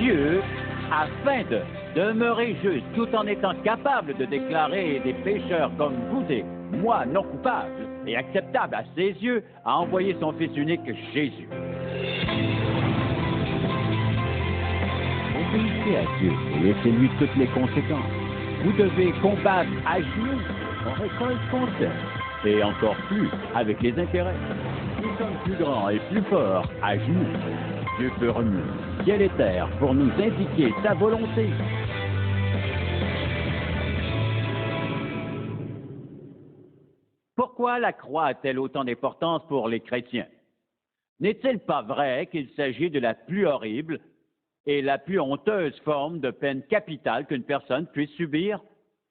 Dieu afin de demeurer juste tout en étant capable de déclarer des pécheurs comme vous et moi non coupables et acceptables à ses yeux, a envoyé son Fils unique Jésus. Obéissez à Dieu et laissez-lui toutes les conséquences. Vous devez combattre à genoux, on récolte qu'on sème, et encore plus avec les intérêts. Nous sommes plus grands et plus forts à genoux. Dieu peut remuer ciel et terre pour nous indiquer sa volonté. Pourquoi la croix a-t-elle autant d'importance pour les chrétiens? N'est-il pas vrai qu'il s'agit de la plus horrible et la plus honteuse forme de peine capitale qu'une personne puisse subir?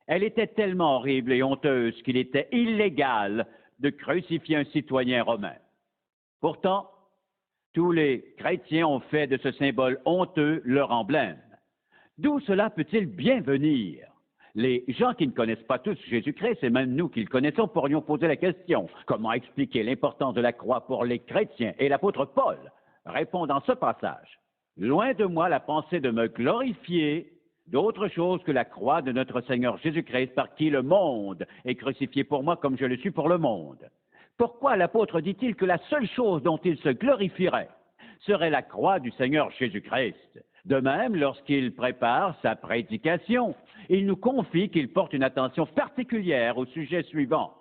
Elle était tellement horrible et honteuse qu'il était illégal de crucifier un citoyen romain. Pourtant, tous les chrétiens ont fait de ce symbole honteux leur emblème. D'où cela peut-il bien venir? Les gens qui ne connaissent pas tous Jésus-Christ, et même nous qui le connaissons, pourrions poser la question: comment expliquer l'importance de la croix pour les chrétiens? Et l'apôtre Paul répond dans ce passage: loin de moi la pensée de me glorifier d'autre chose que la croix de notre Seigneur Jésus-Christ, par qui le monde est crucifié pour moi comme je le suis pour le monde. Pourquoi l'apôtre dit-il que la seule chose dont il se glorifierait serait la croix du Seigneur Jésus-Christ? De même, lorsqu'il prépare sa prédication, il nous confie qu'il porte une attention particulière au sujet suivant.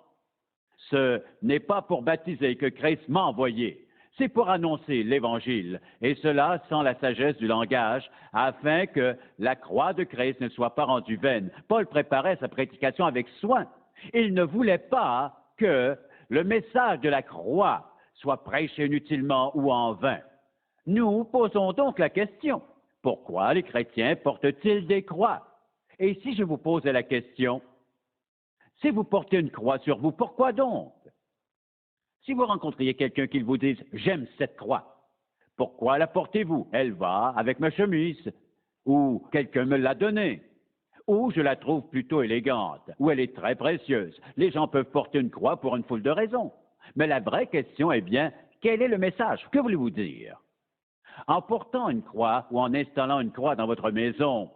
Ce n'est pas pour baptiser que Christ m'a envoyé, c'est pour annoncer l'Évangile, et cela sans la sagesse du langage, afin que la croix de Christ ne soit pas rendue vaine. Paul préparait sa prédication avec soin. Il ne voulait pas que le message de la croix soit prêché inutilement ou en vain. Nous posons donc la question: pourquoi les chrétiens portent-ils des croix? Et si je vous posais la question, si vous portez une croix sur vous, pourquoi donc? Si vous rencontriez quelqu'un qui vous dise « j'aime cette croix », pourquoi la portez-vous? Elle va avec ma chemise, ou quelqu'un me l'a donnée, ou je la trouve plutôt élégante, ou elle est très précieuse. Les gens peuvent porter une croix pour une foule de raisons. Mais la vraie question est bien, quel est le message? Que voulez-vous dire? En portant une croix ou en installant une croix dans votre maison,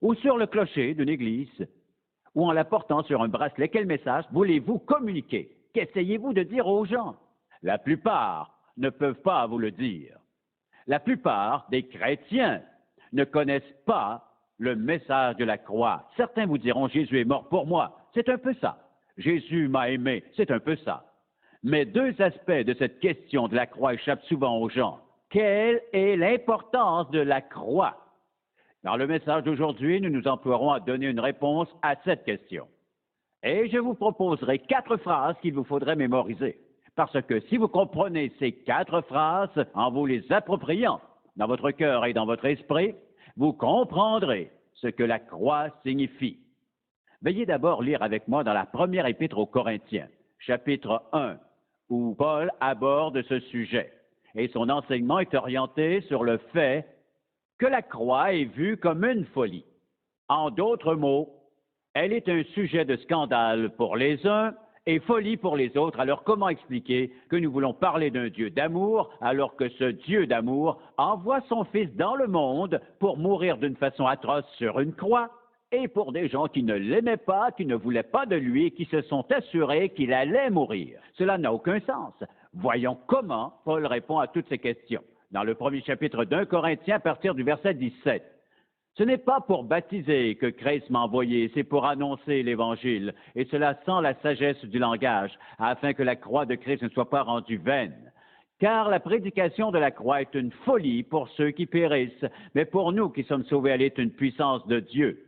ou sur le clocher d'une église, ou en la portant sur un bracelet, quel message voulez-vous communiquer? Qu'essayez-vous de dire aux gens? La plupart ne peuvent pas vous le dire. La plupart des chrétiens ne connaissent pas le message de la croix. Certains vous diront: Jésus est mort pour moi. C'est un peu ça. Jésus m'a aimé. C'est un peu ça. Mais deux aspects de cette question de la croix échappent souvent aux gens. Quelle est l'importance de la croix? Dans le message d'aujourd'hui, nous nous emploierons à donner une réponse à cette question. Et je vous proposerai 4 phrases qu'il vous faudrait mémoriser. Parce que si vous comprenez ces 4 phrases en vous les appropriant dans votre cœur et dans votre esprit, vous comprendrez ce que la croix signifie. Veuillez d'abord lire avec moi dans la première épître aux Corinthiens, chapitre 1, où Paul aborde ce sujet. Et son enseignement est orienté sur le fait que la croix est vue comme une folie. En d'autres mots, elle est un sujet de scandale pour les uns et folie pour les autres. Alors comment expliquer que nous voulons parler d'un Dieu d'amour alors que ce Dieu d'amour envoie son Fils dans le monde pour mourir d'une façon atroce sur une croix, et pour des gens qui ne l'aimaient pas, qui ne voulaient pas de lui et qui se sont assurés qu'il allait mourir? Cela n'a aucun sens. Voyons comment Paul répond à toutes ces questions. Dans le premier chapitre d'1 Corinthiens, à partir du verset 17. Ce n'est pas pour baptiser que Christ m'a envoyé, c'est pour annoncer l'Évangile, et cela sans la sagesse du langage, afin que la croix de Christ ne soit pas rendue vaine. Car la prédication de la croix est une folie pour ceux qui périssent, mais pour nous qui sommes sauvés, elle est une puissance de Dieu.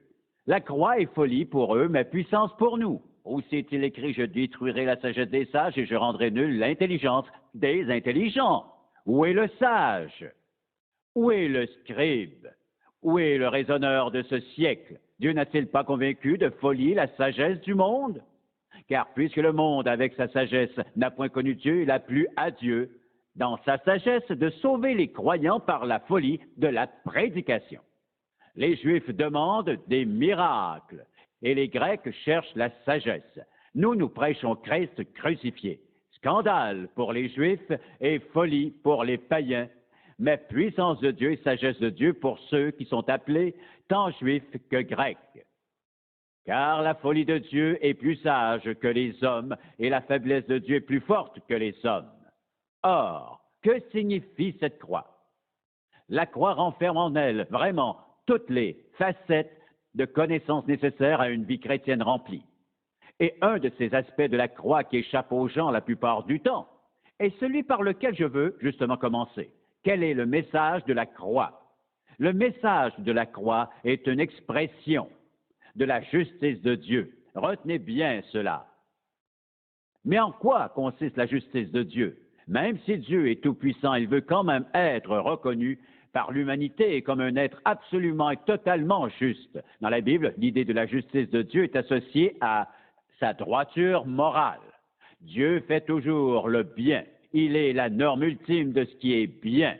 La croix est folie pour eux, mais puissance pour nous. Aussi est-il écrit: je détruirai la sagesse des sages et je rendrai nulle l'intelligence des intelligents. Où est le sage? Où est le scribe? Où est le raisonneur de ce siècle? Dieu n'a-t-il pas convaincu de folie la sagesse du monde? Car puisque le monde, avec sa sagesse, n'a point connu Dieu, il a plu à Dieu, dans sa sagesse, de sauver les croyants par la folie de la prédication. Les Juifs demandent des miracles, et les Grecs cherchent la sagesse. Nous prêchons Christ crucifié. Scandale pour les Juifs et folie pour les païens. mais puissance de Dieu et sagesse de Dieu pour ceux qui sont appelés tant juifs que grecs. Car la folie de Dieu est plus sage que les hommes, et la faiblesse de Dieu est plus forte que les hommes. Or, que signifie cette croix? La croix renferme en elle vraiment toutes les facettes de connaissances nécessaires à une vie chrétienne remplie. Et un de ces aspects de la croix qui échappe aux gens la plupart du temps est celui par lequel je veux justement commencer. Quel est le message de la croix? Le message de la croix est une expression de la justice de Dieu. Retenez bien cela. Mais en quoi consiste la justice de Dieu? Même si Dieu est tout-puissant, il veut quand même être reconnu par l'humanité comme un être absolument et totalement juste. Dans la Bible, l'idée de la justice de Dieu est associée à sa droiture morale. Dieu fait toujours le bien. Il est la norme ultime de ce qui est bien.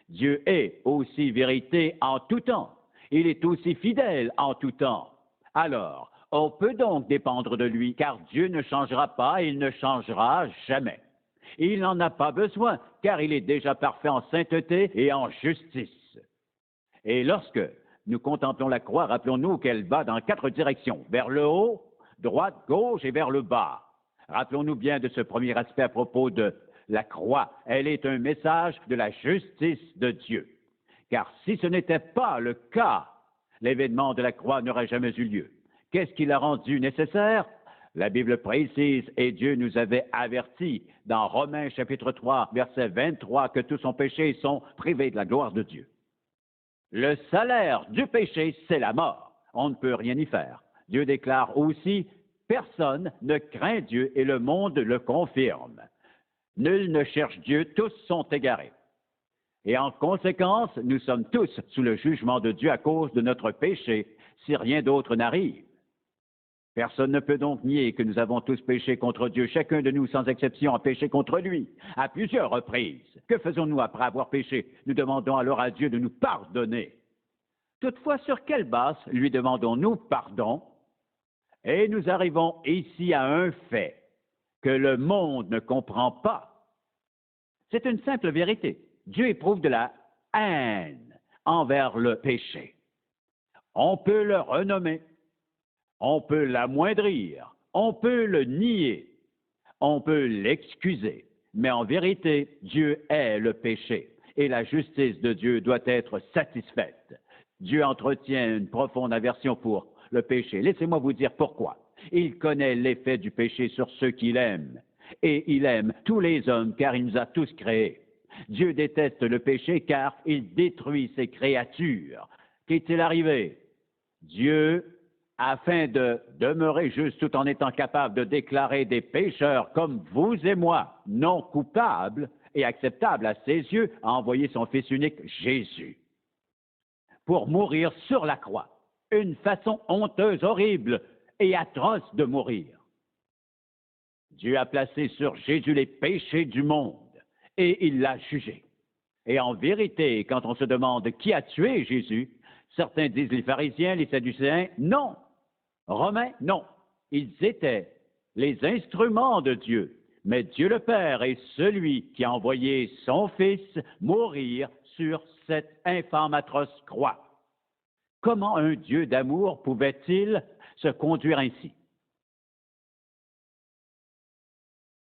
Dieu est aussi vérité en tout temps. Il est aussi fidèle en tout temps. Alors, on peut donc dépendre de lui, car Dieu ne changera pas et il ne changera jamais. Il n'en a pas besoin, car il est déjà parfait en sainteté et en justice. Et lorsque nous contemplons la croix, rappelons-nous qu'elle va dans 4 directions, vers le haut, droite, gauche et vers le bas. Rappelons-nous bien de ce premier aspect à propos de la croix. Elle est un message de la justice de Dieu. Car si ce n'était pas le cas, l'événement de la croix n'aurait jamais eu lieu. Qu'est-ce qui l'a rendu nécessaire? La Bible précise, et Dieu nous avait avertis dans Romains chapitre 3, verset 23, que tous ont péché et sont privés de la gloire de Dieu. Le salaire du péché, c'est la mort. On ne peut rien y faire. Dieu déclare aussi, personne ne craint Dieu et le monde le confirme. Nul ne cherche Dieu, tous sont égarés. Et en conséquence, nous sommes tous sous le jugement de Dieu à cause de notre péché, si rien d'autre n'arrive. Personne ne peut donc nier que nous avons tous péché contre Dieu. Chacun de nous, sans exception, a péché contre lui, à plusieurs reprises. Que faisons-nous après avoir péché? Nous demandons alors à Dieu de nous pardonner. Toutefois, sur quelle base lui demandons-nous pardon? Et nous arrivons ici à un fait que le monde ne comprend pas. C'est une simple vérité. Dieu éprouve de la haine envers le péché. On peut le renommer, on peut l'amoindrir, on peut le nier, on peut l'excuser, mais en vérité, Dieu est le péché et la justice de Dieu doit être satisfaite. Dieu entretient une profonde aversion pour le péché. Laissez-moi vous dire pourquoi. Il connaît l'effet du péché sur ceux qu'il aime, et il aime tous les hommes car il nous a tous créés. Dieu déteste le péché car il détruit ses créatures. Qu'est-il arrivé? Dieu, afin de demeurer juste tout en étant capable de déclarer des pécheurs comme vous et moi, non coupables et acceptables à ses yeux, a envoyé son Fils unique, Jésus, pour mourir sur la croix. Une façon honteuse, horrible et atroce de mourir. Dieu a placé sur Jésus les péchés du monde et il l'a jugé. Et en vérité, quand on se demande qui a tué Jésus, certains disent les pharisiens, les sadducéens, non. Romains, non. Ils étaient les instruments de Dieu. Mais Dieu le Père est celui qui a envoyé son Fils mourir sur cette infâme atroce croix. Comment un Dieu d'amour pouvait-il se conduire ainsi?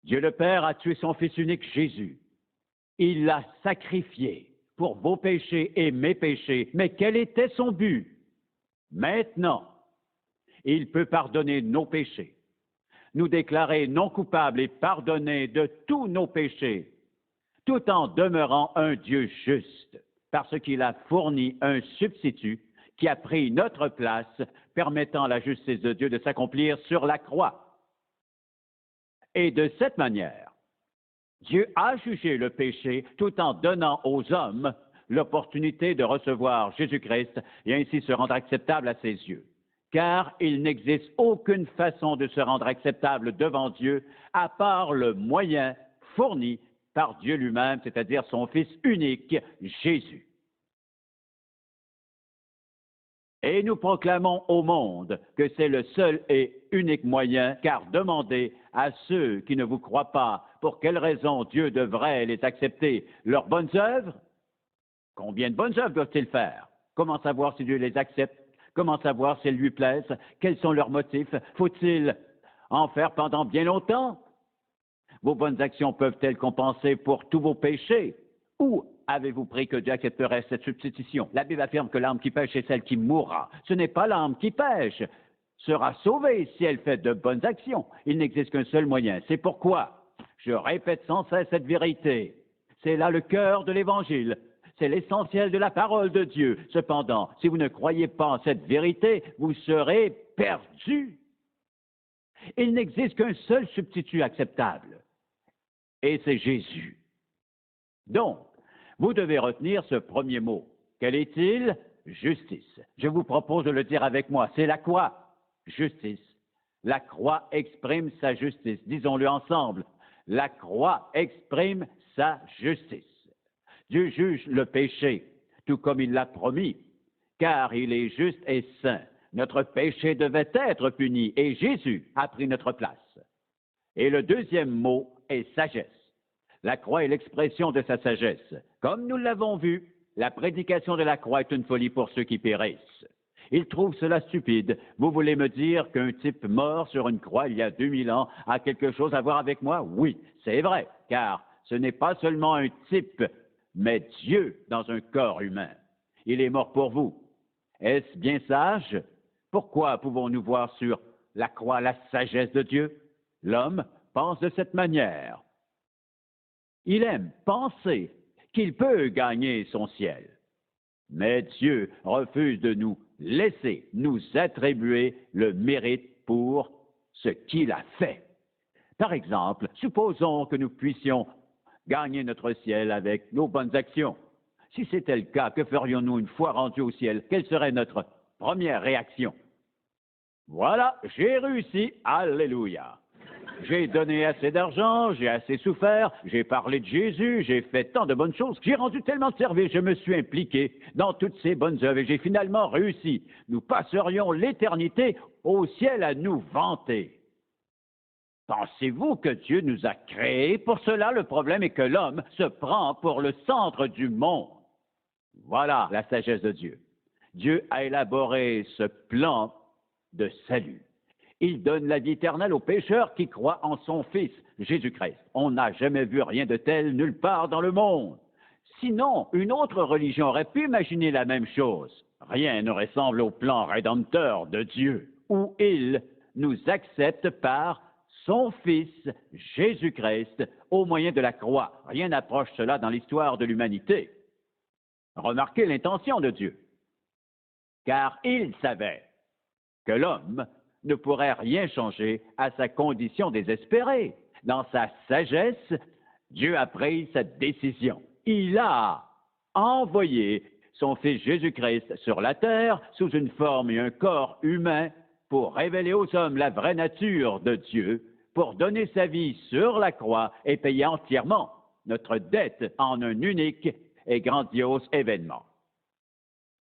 Dieu le Père a tué son Fils unique Jésus. Il l'a sacrifié pour vos péchés et mes péchés. Mais quel était son but? Maintenant, il peut pardonner nos péchés, nous déclarer non coupables et pardonner de tous nos péchés, tout en demeurant un Dieu juste, parce qu'il a fourni un substitut qui a pris notre place, permettant à la justice de Dieu de s'accomplir sur la croix. Et de cette manière, Dieu a jugé le péché tout en donnant aux hommes l'opportunité de recevoir Jésus-Christ et ainsi se rendre acceptable à ses yeux. Car il n'existe aucune façon de se rendre acceptable devant Dieu à part le moyen fourni par Dieu lui-même, c'est-à-dire son Fils unique, Jésus. Et nous proclamons au monde que c'est le seul et unique moyen, car demandez à ceux qui ne vous croient pas pour quelle raison Dieu devrait les accepter. Leurs bonnes œuvres? Combien de bonnes œuvres doivent-ils faire? Comment savoir si Dieu les accepte? Comment savoir si elles lui plaisent? Quels sont leurs motifs? Faut-il en faire pendant bien longtemps? Vos bonnes actions peuvent-elles compenser pour tous vos péchés? Ou avez-vous pris que Dieu accepterait cette substitution? La Bible affirme que l'âme qui pêche est celle qui mourra. Ce n'est pas l'âme qui pêche. Sera sauvée si elle fait de bonnes actions. Il n'existe qu'un seul moyen. C'est pourquoi je répète sans cesse cette vérité. C'est là le cœur de l'Évangile. C'est l'essentiel de la parole de Dieu. Cependant, si vous ne croyez pas en cette vérité, vous serez perdus. Il n'existe qu'un seul substitut acceptable, et c'est Jésus. Donc, vous devez retenir ce premier mot. Quel est-il? Justice. Je vous propose de le dire avec moi. C'est la croix. Justice. La croix exprime sa justice. Disons-le ensemble. La croix exprime sa justice. Dieu juge le péché, tout comme il l'a promis, car il est juste et saint. Notre péché devait être puni et Jésus a pris notre place. Et le deuxième mot est sagesse. La croix est l'expression de sa sagesse. Comme nous l'avons vu, la prédication de la croix est une folie pour ceux qui périssent. Ils trouvent cela stupide. Vous voulez me dire qu'un type mort sur une croix il y a 2000 ans a quelque chose à voir avec moi? Oui, c'est vrai, car ce n'est pas seulement un type, mais Dieu dans un corps humain. Il est mort pour vous. Est-ce bien sage? Pourquoi pouvons-nous voir sur la croix la sagesse de Dieu? L'homme pense de cette manière. Il aime penser qu'il peut gagner son ciel. Mais Dieu refuse de nous laisser nous attribuer le mérite pour ce qu'il a fait. Par exemple, supposons que nous puissions gagner notre ciel avec nos bonnes actions. Si c'était le cas, que ferions-nous une fois rendus au ciel? Quelle serait notre première réaction? Voilà, j'ai réussi, alléluia. J'ai donné assez d'argent, j'ai assez souffert, j'ai parlé de Jésus, j'ai fait tant de bonnes choses, j'ai rendu tellement de services, je me suis impliqué dans toutes ces bonnes œuvres et j'ai finalement réussi. Nous passerions l'éternité au ciel à nous vanter. Pensez-vous que Dieu nous a créés pour cela? Le problème est que l'homme se prend pour le centre du monde. Voilà la sagesse de Dieu. Dieu a élaboré ce plan de salut. Il donne la vie éternelle aux pécheurs qui croient en son Fils, Jésus-Christ. On n'a jamais vu rien de tel nulle part dans le monde. Sinon, une autre religion aurait pu imaginer la même chose. Rien ne ressemble au plan rédempteur de Dieu, où il nous accepte par son Fils, Jésus-Christ, au moyen de la croix. Rien n'approche cela dans l'histoire de l'humanité. Remarquez l'intention de Dieu, car il savait que l'homme ne pourrait rien changer à sa condition désespérée. Dans sa sagesse, Dieu a pris cette décision. Il a envoyé son Fils Jésus-Christ sur la terre sous une forme et un corps humain pour révéler aux hommes la vraie nature de Dieu, pour donner sa vie sur la croix et payer entièrement notre dette en un unique et grandiose événement.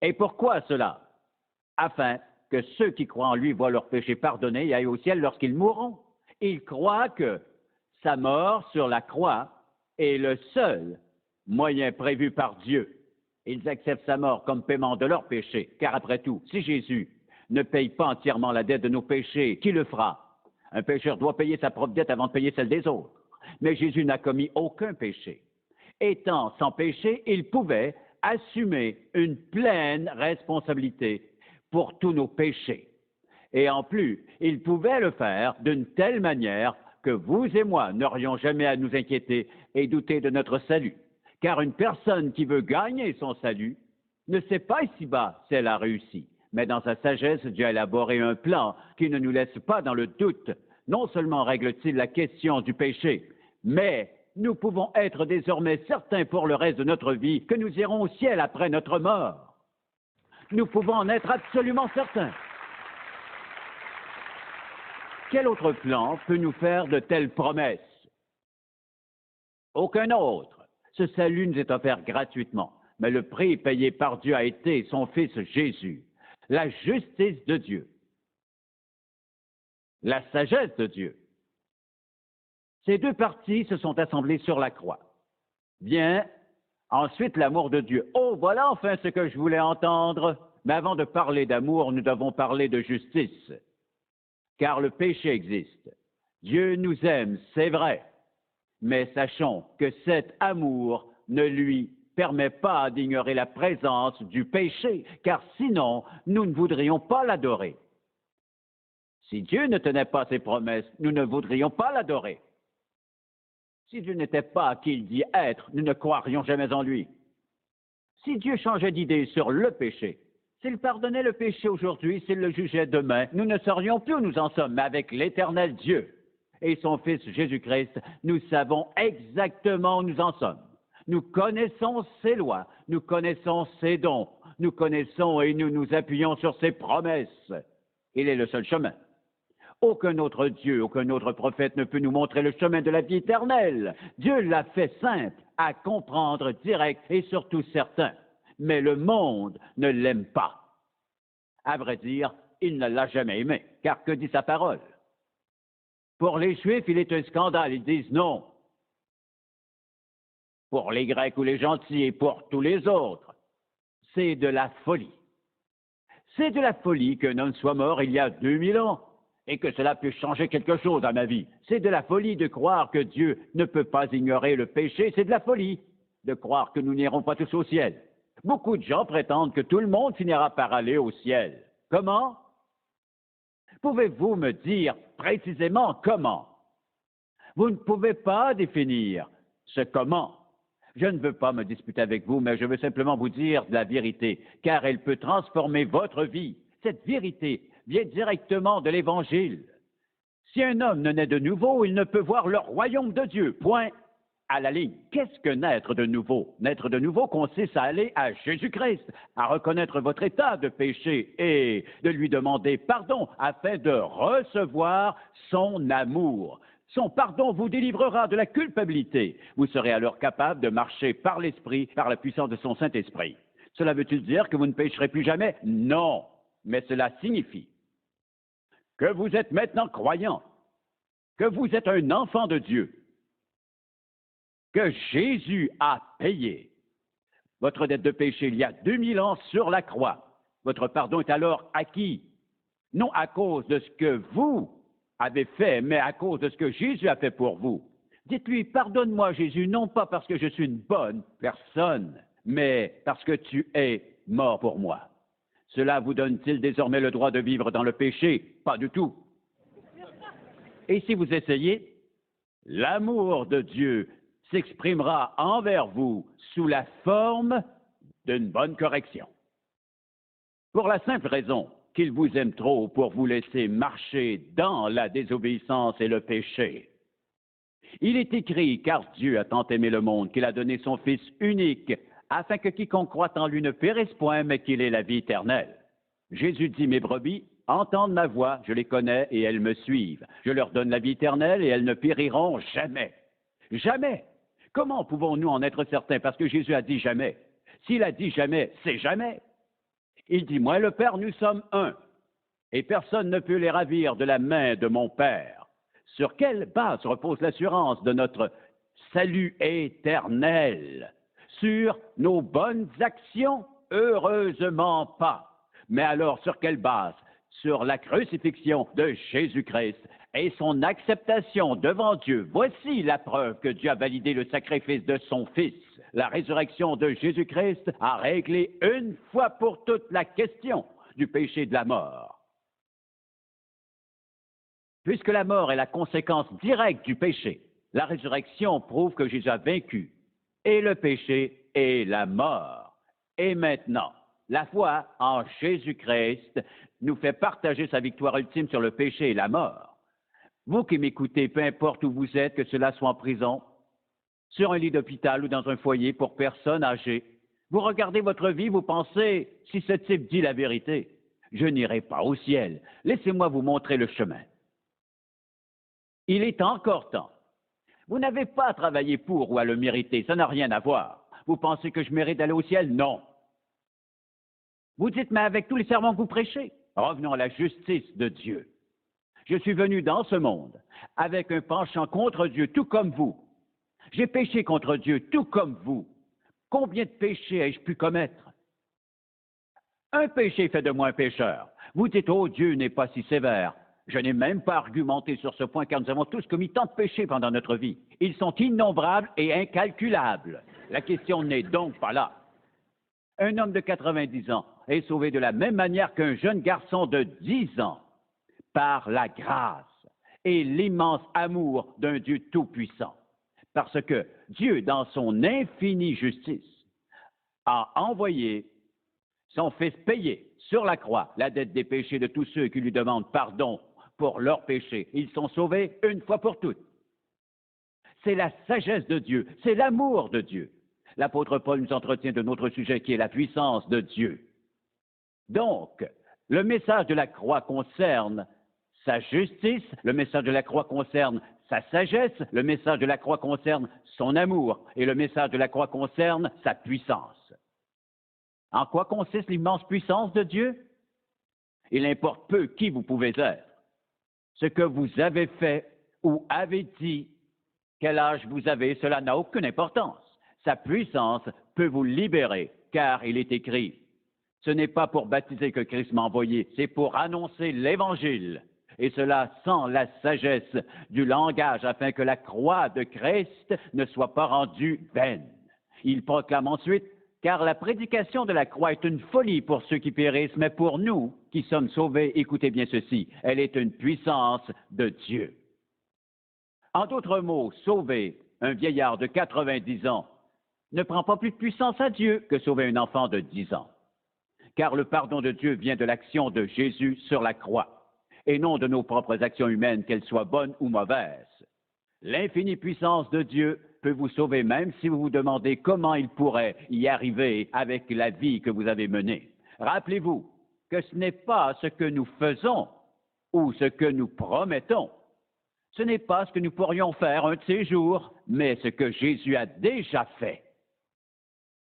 Et pourquoi cela? Afin que ceux qui croient en lui voient leurs péchés pardonnés et aillent au ciel lorsqu'ils mourront. Ils croient que sa mort sur la croix est le seul moyen prévu par Dieu. Ils acceptent sa mort comme paiement de leurs péchés, car après tout, si Jésus ne paye pas entièrement la dette de nos péchés, qui le fera? Un pécheur doit payer sa propre dette avant de payer celle des autres. Mais Jésus n'a commis aucun péché. Étant sans péché, il pouvait assumer une pleine responsabilité pour tous nos péchés. Et en plus, il pouvait le faire d'une telle manière que vous et moi n'aurions jamais à nous inquiéter et douter de notre salut. Car une personne qui veut gagner son salut ne sait pas ici-bas si elle a réussi. Mais dans sa sagesse, Dieu a élaboré un plan qui ne nous laisse pas dans le doute. Non seulement règle-t-il la question du péché, mais nous pouvons être désormais certains pour le reste de notre vie que nous irons au ciel après notre mort. Nous pouvons en être absolument certains. Quel autre plan peut nous faire de telles promesses? Aucun autre. Ce salut nous est offert gratuitement, mais le prix payé par Dieu a été son Fils Jésus. la justice de Dieu, la sagesse de Dieu. Ces deux parties se sont assemblées sur la croix. Bien, ensuite l'amour de Dieu. Oh, voilà enfin ce que je voulais entendre. Mais avant de parler d'amour, nous devons parler de justice. Car le péché existe. Dieu nous aime, c'est vrai. Mais sachons que cet amour ne lui permet pas d'ignorer la présence du péché, car sinon, nous ne voudrions pas l'adorer. Si Dieu ne tenait pas ses promesses, nous ne voudrions pas l'adorer. Si Dieu n'était pas qui il dit être, nous ne croirions jamais en lui. Si Dieu changeait d'idée sur le péché, s'il pardonnait le péché aujourd'hui, s'il le jugeait demain, nous ne saurions plus où nous en sommes, mais avec l'éternel Dieu et son Fils Jésus-Christ, nous savons exactement où nous en sommes. Nous connaissons ses lois, nous connaissons ses dons, nous connaissons et nous nous appuyons sur ses promesses. Il est le seul chemin. Aucun autre Dieu, aucun autre prophète ne peut nous montrer le chemin de la vie éternelle. Dieu l'a fait simple, à comprendre, direct et surtout certain. Mais le monde ne l'aime pas. À vrai dire, il ne l'a jamais aimé, car que dit sa parole? Pour les Juifs, il est un scandale, ils disent non. Pour les Grecs ou les gentils et pour tous les autres, c'est de la folie. C'est de la folie qu'un homme soit mort il y a 2000 ans et que cela puisse changer quelque chose à ma vie. C'est de la folie de croire que Dieu ne peut pas ignorer le péché. C'est de la folie de croire que nous n'irons pas tous au ciel. Beaucoup de gens prétendent que tout le monde finira par aller au ciel. Comment? Pouvez-vous me dire précisément comment? Vous ne pouvez pas définir ce comment. Je ne veux pas me disputer avec vous, mais je veux simplement vous dire la vérité, car elle peut transformer votre vie. Cette vérité vient directement de l'Évangile. Si un homme ne naît de nouveau, il ne peut voir le royaume de Dieu. Point à la ligne. Qu'est-ce que naître de nouveau? Naître de nouveau consiste à aller à Jésus-Christ, à reconnaître votre état de péché et de lui demander pardon afin de recevoir son amour. Son pardon vous délivrera de la culpabilité. Vous serez alors capable de marcher par l'Esprit, par la puissance de son Saint-Esprit. Cela veut-il dire que vous ne pécherez plus jamais? Non, mais cela signifie que vous êtes maintenant croyant, que vous êtes un enfant de Dieu, que Jésus a payé votre dette de péché il y a 2000 ans sur la croix. Votre pardon est alors acquis, non à cause de ce que vous avez fait, mais à cause de ce que Jésus a fait pour vous. Dites-lui, pardonne-moi Jésus, non pas parce que je suis une bonne personne, mais parce que tu es mort pour moi. Cela vous donne-t-il désormais le droit de vivre dans le péché? Pas du tout. Et si vous essayez, l'amour de Dieu s'exprimera envers vous sous la forme d'une bonne correction. Pour la simple raison qu'il vous aime trop pour vous laisser marcher dans la désobéissance et le péché. Il est écrit, car Dieu a tant aimé le monde qu'il a donné son Fils unique, afin que quiconque croit en lui ne périsse point, mais qu'il ait la vie éternelle. Jésus dit, mes brebis entendent ma voix, je les connais et elles me suivent. Je leur donne la vie éternelle et elles ne périront jamais. Jamais. Comment pouvons-nous en être certains? Parce que Jésus a dit jamais. S'il a dit jamais, c'est jamais. Il dit, moi et le Père, nous sommes un, et personne ne peut les ravir de la main de mon Père. Sur quelle base repose l'assurance de notre salut éternel? Sur nos bonnes actions? Heureusement pas. Mais alors, sur quelle base? Sur la crucifixion de Jésus-Christ et son acceptation devant Dieu. Voici la preuve que Dieu a validé le sacrifice de son Fils. La résurrection de Jésus-Christ a réglé une fois pour toutes la question du péché et de la mort. Puisque la mort est la conséquence directe du péché, la résurrection prouve que Jésus a vaincu et le péché et la mort. Et maintenant, la foi en Jésus-Christ nous fait partager sa victoire ultime sur le péché et la mort. Vous qui m'écoutez, peu importe où vous êtes, que cela soit en prison, sur un lit d'hôpital ou dans un foyer pour personnes âgées, vous regardez votre vie, vous pensez, si ce type dit la vérité, je n'irai pas au ciel. Laissez-moi vous montrer le chemin. Il est encore temps. Vous n'avez pas à travailler pour ou à le mériter, ça n'a rien à voir. Vous pensez que je mérite d'aller au ciel? Non. Vous dites, mais avec tous les sermons que vous prêchez, revenons à la justice de Dieu. Je suis venu dans ce monde avec un penchant contre Dieu, tout comme vous. J'ai péché contre Dieu, tout comme vous. Combien de péchés ai-je pu commettre? Un péché fait de moi un pécheur. Vous dites, oh, Dieu n'est pas si sévère. Je n'ai même pas argumenté sur ce point, car nous avons tous commis tant de péchés pendant notre vie. Ils sont innombrables et incalculables. La question n'est donc pas là. Un homme de 90 ans est sauvé de la même manière qu'un jeune garçon de 10 ans, par la grâce et l'immense amour d'un Dieu tout-puissant. Parce que Dieu, dans son infinie justice, a envoyé son Fils payer sur la croix la dette des péchés de tous ceux qui lui demandent pardon pour leurs péchés. Ils sont sauvés une fois pour toutes. C'est la sagesse de Dieu, c'est l'amour de Dieu. L'apôtre Paul nous entretient d'un autre sujet qui est la puissance de Dieu. Donc, le message de la croix concerne sa justice, le message de la croix concerne sa sagesse, le message de la croix concerne son amour et le message de la croix concerne sa puissance. En quoi consiste l'immense puissance de Dieu? Il importe peu qui vous pouvez être. Ce que vous avez fait ou avez dit, quel âge vous avez, cela n'a aucune importance. Sa puissance peut vous libérer, car il est écrit, ce n'est pas pour baptiser que Christ m'a envoyé, c'est pour annoncer l'Évangile, et cela sans la sagesse du langage, afin que la croix de Christ ne soit pas rendue vaine. Il proclame ensuite, car la prédication de la croix est une folie pour ceux qui périssent, mais pour nous qui sommes sauvés, écoutez bien ceci, elle est une puissance de Dieu. En d'autres mots, sauver un vieillard de 90 ans ne prend pas plus de puissance à Dieu que sauver un enfant de 10 ans. Car le pardon de Dieu vient de l'action de Jésus sur la croix, et non de nos propres actions humaines, qu'elles soient bonnes ou mauvaises. L'infinie puissance de Dieu peut vous sauver même si vous vous demandez comment il pourrait y arriver avec la vie que vous avez menée. Rappelez-vous que ce n'est pas ce que nous faisons ou ce que nous promettons. Ce n'est pas ce que nous pourrions faire un de ces jours, mais ce que Jésus a déjà fait,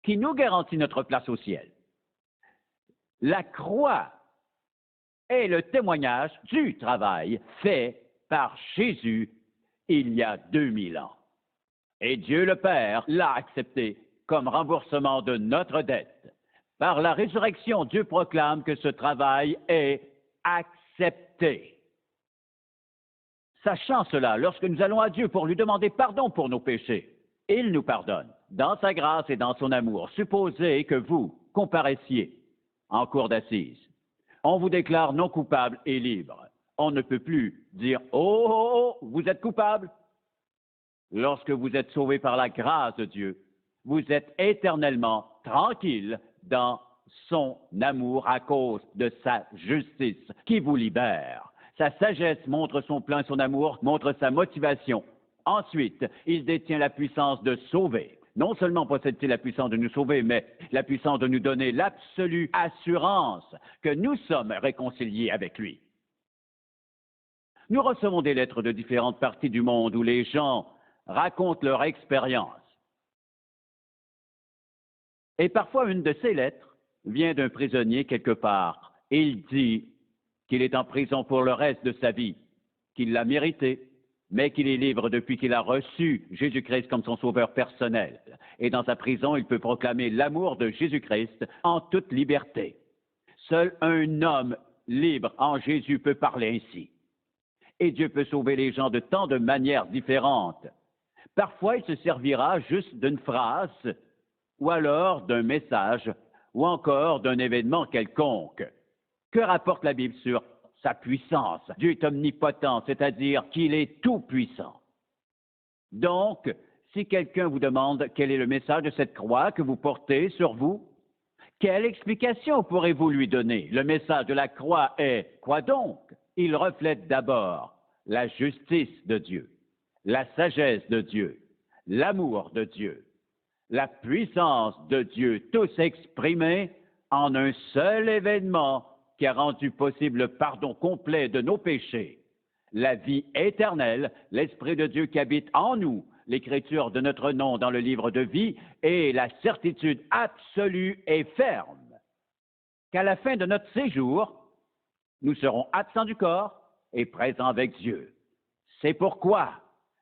qui nous garantit notre place au ciel. La croix est le témoignage du travail fait par Jésus il y a 2000 ans. Et Dieu le Père l'a accepté comme remboursement de notre dette. Par la résurrection, Dieu proclame que ce travail est accepté. Sachant cela, lorsque nous allons à Dieu pour lui demander pardon pour nos péchés, il nous pardonne, dans sa grâce et dans son amour. Supposez que vous comparaissiez en cour d'assises. On vous déclare non coupable et libre. On ne peut plus dire « Oh, vous êtes coupable ». Lorsque vous êtes sauvé par la grâce de Dieu, vous êtes éternellement tranquille dans son amour à cause de sa justice qui vous libère. Sa sagesse montre son plan et son amour, montre sa motivation. Ensuite, il détient la puissance de sauver. Non seulement possède-t-il la puissance de nous sauver, mais la puissance de nous donner l'absolue assurance que nous sommes réconciliés avec lui. Nous recevons des lettres de différentes parties du monde où les gens racontent leur expérience. Et parfois, une de ces lettres vient d'un prisonnier quelque part. Il dit qu'il est en prison pour le reste de sa vie, qu'il l'a mérité, mais qu'il est libre depuis qu'il a reçu Jésus-Christ comme son sauveur personnel. Et dans sa prison, il peut proclamer l'amour de Jésus-Christ en toute liberté. Seul un homme libre en Jésus peut parler ainsi. Et Dieu peut sauver les gens de tant de manières différentes. Parfois, il se servira juste d'une phrase, ou alors d'un message, ou encore d'un événement quelconque. Que rapporte la Bible sur sa puissance? Dieu est omnipotent, c'est-à-dire qu'il est tout-puissant. Donc, si quelqu'un vous demande quel est le message de cette croix que vous portez sur vous, quelle explication pourrez-vous lui donner? Le message de la croix est quoi donc? Il reflète d'abord la justice de Dieu, la sagesse de Dieu, l'amour de Dieu, la puissance de Dieu, tous exprimés en un seul événement qui a rendu possible le pardon complet de nos péchés, la vie éternelle, l'Esprit de Dieu qui habite en nous, l'écriture de notre nom dans le livre de vie et la certitude absolue et ferme qu'à la fin de notre séjour, nous serons absents du corps et présents avec Dieu. C'est pourquoi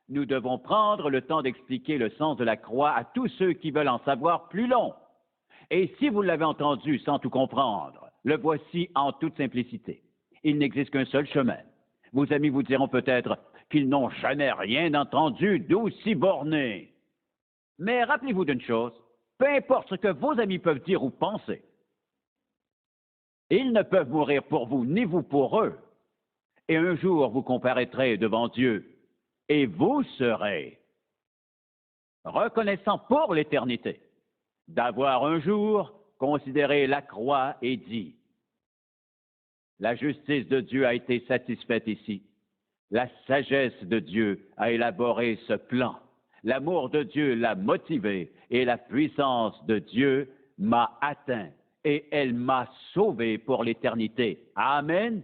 nous devons prendre le temps d'expliquer le sens de la croix à tous ceux qui veulent en savoir plus long. Et si vous l'avez entendu sans tout comprendre, le voici en toute simplicité. Il n'existe qu'un seul chemin. Vos amis vous diront peut-être qu'ils n'ont jamais rien entendu d'aussi borné. Mais rappelez-vous d'une chose, peu importe ce que vos amis peuvent dire ou penser, ils ne peuvent mourir pour vous, ni vous pour eux. Et un jour, vous comparaîtrez devant Dieu, et vous serez reconnaissant pour l'éternité d'avoir un jour considéré la croix et dit, la justice de Dieu a été satisfaite ici. La sagesse de Dieu a élaboré ce plan. L'amour de Dieu l'a motivé et la puissance de Dieu m'a atteint et elle m'a sauvé pour l'éternité. Amen.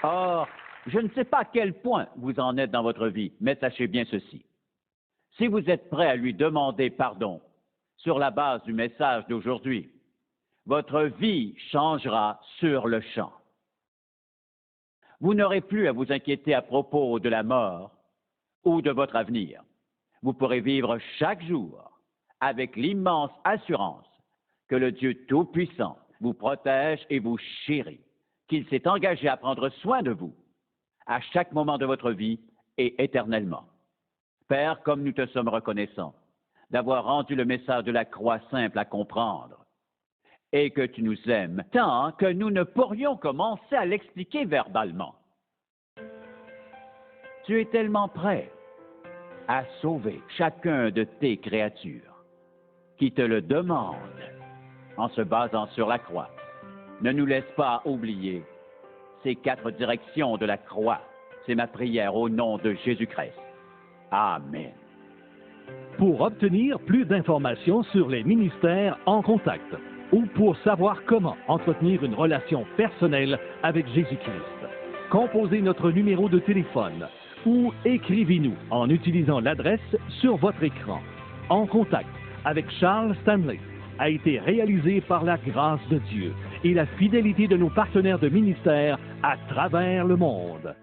Or, je ne sais pas à quel point vous en êtes dans votre vie, mais sachez bien ceci. Si vous êtes prêt à lui demander pardon sur la base du message d'aujourd'hui, votre vie changera sur le champ. Vous n'aurez plus à vous inquiéter à propos de la mort ou de votre avenir. Vous pourrez vivre chaque jour avec l'immense assurance que le Dieu Tout-Puissant vous protège et vous chérit, qu'il s'est engagé à prendre soin de vous à chaque moment de votre vie et éternellement. Père, comme nous te sommes reconnaissants d'avoir rendu le message de la croix simple à comprendre et que tu nous aimes tant que nous ne pourrions commencer à l'expliquer verbalement. Tu es tellement prêt à sauver chacun de tes créatures qui te le demandent en se basant sur la croix. Ne nous laisse pas oublier ces 4 directions de la croix. C'est ma prière au nom de Jésus-Christ. Amen. Pour obtenir plus d'informations sur les ministères en contact ou pour savoir comment entretenir une relation personnelle avec Jésus-Christ, composez notre numéro de téléphone ou écrivez-nous en utilisant l'adresse sur votre écran. En contact avec Charles Stanley a été réalisé par la grâce de Dieu et la fidélité de nos partenaires de ministère à travers le monde.